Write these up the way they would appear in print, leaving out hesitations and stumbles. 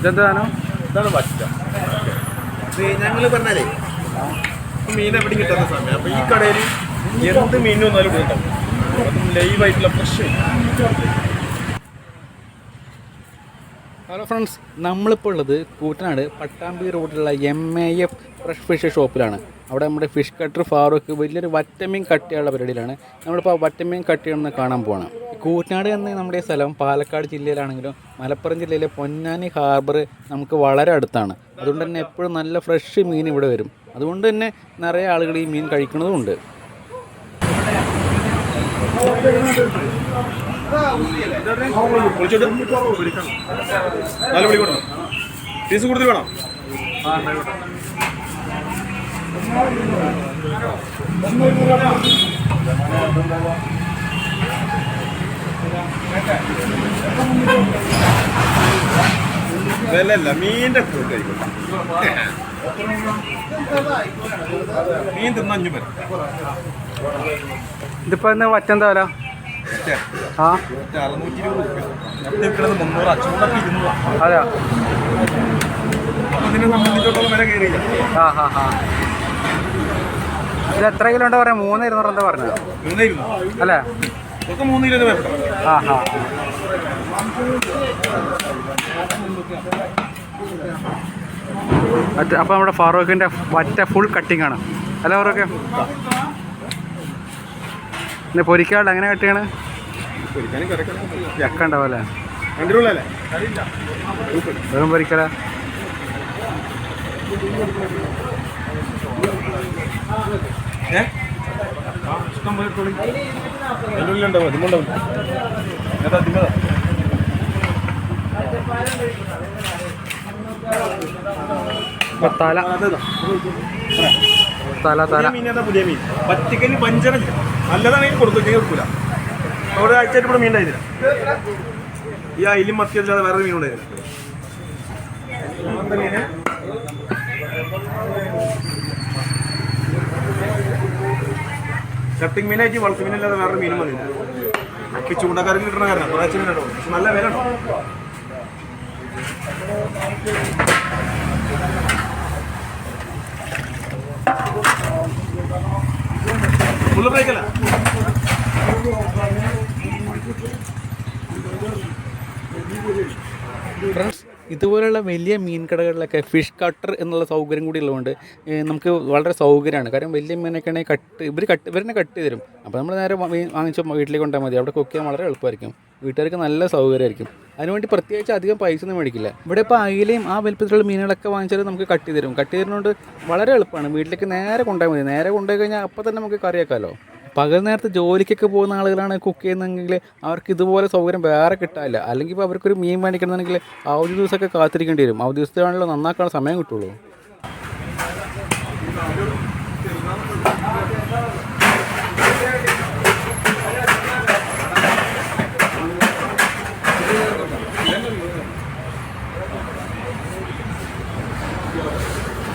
ഇതെന്താണോ? ഇതാണ് വറ്റ. ഞങ്ങൾ പറഞ്ഞാലേ മീൻ എവിടെ കിട്ടുന്ന സമയം അപ്പോൾ ഈ കടയിൽ എന്ത് മീൻ വന്നാലും ഉണ്ടാവും. അതും ലൈവായിട്ടുള്ള ഫ്രഷ്. ഹലോ ഫ്രണ്ട്സ്, നമ്മളിപ്പോൾ ഉള്ളത് കൂറ്റനാട് പട്ടാമ്പി റോഡിലുള്ള MAF ഫ്രഷ് ഫിഷ് ഷോപ്പിലാണ്. അവിടെ നമ്മുടെ ഫിഷ് കട്ടർ ഫാറൂഖ് വലിയൊരു വറ്റമീൻ കട്ട് ചെയ്യാനുള്ള പരിപാടിയിലാണ്. നമ്മളിപ്പോൾ ആ വറ്റമീൻ കട്ട് ചെയ്യണമെന്ന് കാണാൻ പോവാണ്. കൂറ്റനാട് എന്ന നമ്മുടെ സ്ഥലം പാലക്കാട് ജില്ലയിലാണെങ്കിലും മലപ്പുറം ജില്ലയിലെ പൊന്നാനി ഹാർബർ നമുക്ക് വളരെ അടുത്താണ്. അതുകൊണ്ട് തന്നെ എപ്പോഴും നല്ല ഫ്രഷ് മീൻ ഇവിടെ വരും. അതുകൊണ്ട് തന്നെ നിറയെ ആളുകൾ ഈ മീൻ കഴിക്കുന്നതുമുണ്ട്. പീസ് കൂടുതൽ വേണം. വിലല്ല മീൻ്റെ മീൻ തിന്ന 5 പേര്. ഇതിപ്പോൾ എന്നാ വറ്റെന്താ വില? ആ 620 300 അച്ചൂടൊക്കെ 200. അതെയോ? അതിനെ സംബന്ധിച്ചിടത്തോളം വില കയറിയില്ല. ഇത് എത്ര കിലോ ഉണ്ടോ പറയാം? 3,200 എന്താ പറഞ്ഞത്? 3,200 അല്ലേ? 3 കിലോ വേണ്ട. അപ്പോൾ നമ്മുടെ ഫാറൂഖിൻ്റെ വറ്റ ഫുൾ കട്ടിങ് ആണ് അല്ല ഫാറൂഖ്? പിന്നെ പൊരിക്കാണ്ട് എങ്ങനെ കട്ടിയാണ്? ചക്ക ഉണ്ടാവും അല്ലേ? വെറും പൊരിക്കല. പുതിയ മീൻ പറ്റിക്കല് വഞ്ചന നല്ലതാണെങ്കിൽ കൊടുത്തു കൊടുക്കൂല. ഒരാഴ്ചയായിട്ട് ഇവിടെ മീൻ ഉണ്ടായിരുന്നില്ല. ഈ അയിലും മത്തിയല്ലാതെ വേറെ മീൻ ഉണ്ടായിരുന്നില്ല. കട്ടിങ് മീനായിട്ട് വളർത്തു മീനല്ലാതെ വേറെ മീനും വന്നില്ല. ഒക്കെ ചൂണ്ടക്കാരിൽ കിട്ടുന്ന കാരണം ഒരാഴ്ച മീനുണ്ടോ, പക്ഷെ നല്ല വില ഉണ്ടോ. ഫുള്ള് ബ്രേക്കല്ല. ഫ്രണ്ട്സ്, ഇതുപോലെയുള്ള വലിയ മീൻ കടകളിലൊക്കെ ഫിഷ് കട്ടർ എന്നുള്ള സൗകര്യം കൂടി ഉള്ളതുകൊണ്ട് നമുക്ക് വളരെ സൗകര്യമാണ്. കാരണം വലിയ മീനൊക്കെ ആണെങ്കിൽ ഇവരെന്നെ കട്ട് ചെയ്ത് തരും. അപ്പോൾ നമ്മൾ നേരെ വാങ്ങിച്ച് വീട്ടിലേക്ക് കൊണ്ടാൽ മതി. അവിടെ കുക്ക് ചെയ്യാൻ വളരെ എളുപ്പമായിരിക്കും. വീട്ടുകാർക്ക് നല്ല സൗകര്യമായിരിക്കും. അതിനുവേണ്ടി പ്രത്യേകിച്ച് അധികം പൈസ ഒന്നും മേടിക്കില്ല. ഇവിടെ ഇപ്പോൾ അയിലയും ആ വലുപ്പത്തിലുള്ള മീനുകളൊക്കെ വാങ്ങിച്ചാൽ നമുക്ക് കട്ട് ചെയ്ത് തരും. കട്ട് ചെയ്തതുകൊണ്ട് വളരെ എളുപ്പമാണ്. വീട്ടിലേക്ക് നേരെ കൊണ്ടുപോയാൽ മതി. നേരെ കൊണ്ടുപോയി കഴിഞ്ഞാൽ അപ്പോൾ തന്നെ നമുക്ക് കറിയാക്കാമല്ലോ. പകൽ നേരത്തെ ജോലിക്കൊക്കെ പോകുന്ന ആളുകളാണ് കുക്ക് ചെയ്യുന്നതെങ്കിൽ അവർക്ക് ഇതുപോലെ സൗകര്യം വേറെ കിട്ടാനില്ല. അല്ലെങ്കിൽ ഇപ്പോൾ അവർക്കൊരു മീൻ മേടിക്കണമെന്നുണ്ടെങ്കിൽ അവധി ദിവസമൊക്കെ കാത്തിരിക്കേണ്ടി വരും. അവധി ദിവസത്തിലാണല്ലോ നന്നാക്കാൻ സമയം കിട്ടുള്ളൂ.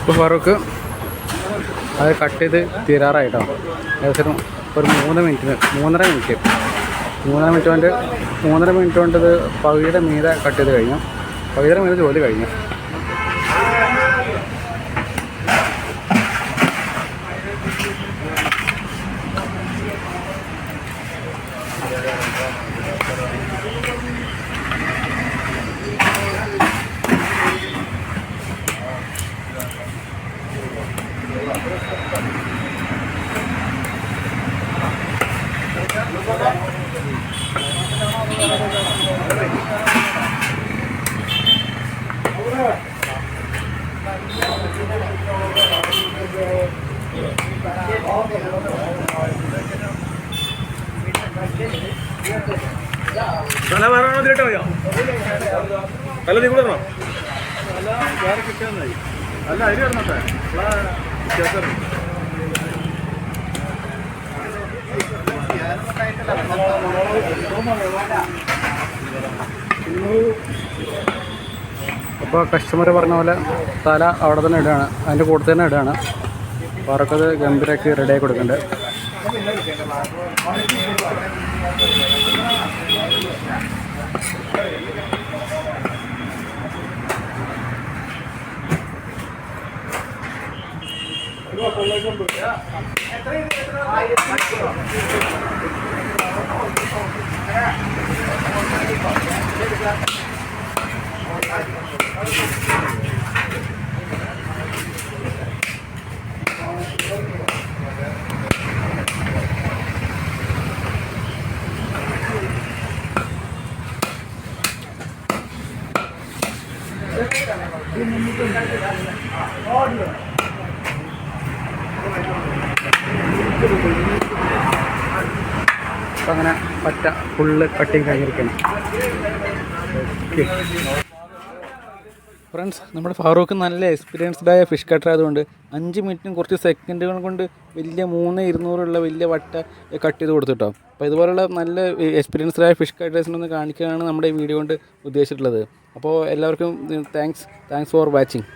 ഇപ്പോൾ ഫാറൂഖ് അത് കട്ട് ചെയ്ത് തീരാറായിട്ടോ. ഏകദേശം ഒരു 3 മിനിറ്റ് 3.5 മിനിറ്റ് കൊണ്ട് ഇത് പകുതിയുടെ മീതെ കട്ട് ചെയ്ത് കഴിഞ്ഞു. പകുതിയുടെ മീതെ ജോലി കഴിഞ്ഞു. നല്ല വേറെ ഇതിലിട്ട് മതിയോ? നല്ല തീ കൂടെ വേറെ കിട്ടിയാൽ മതി. അല്ല അരി വരണോട്ടെ വ്യത്യാസം. അപ്പോൾ കസ്റ്റമർ പറഞ്ഞ പോലെ തല അവിടെ തന്നെ ഇടുകയാണ്, അതിൻ്റെ കൂടെ തന്നെ ഇടുകയാണ്. വറക്കത് ഗംഭീരമാക്കി റെഡിയാക്കി കൊടുക്കുന്നുണ്ട്. അപ്പം അങ്ങനെ പറ്റ ഫുള്ള് കട്ടിങ് കഴിഞ്ഞിരിക്കണം. ഫ്രണ്ട്സ്, നമ്മുടെ ഫാറൂഖ് നല്ല എക്സ്പീരിയൻസ്ഡായ ഫിഷ് കട്ടർ ആയതുകൊണ്ട് 5 മിനിറ്റും കുറച്ച് സെക്കൻഡുകൾ കൊണ്ട് വലിയ 3200 വലിയ വട്ട കട്ട് ചെയ്ത് കൊടുത്തിട്ടോ. അപ്പോൾ ഇതുപോലുള്ള നല്ല എക്സ്പീരിയൻസ്ഡായ ഫിഷ് കട്ടേഴ്സിനൊന്ന് കാണിക്കുകയാണ് നമ്മുടെ ഈ വീഡിയോ കൊണ്ട് ഉദ്ദേശിച്ചിട്ടുള്ളത്. അപ്പോൾ എല്ലാവർക്കും താങ്ക്സ് ഫോർ വാച്ചിങ്.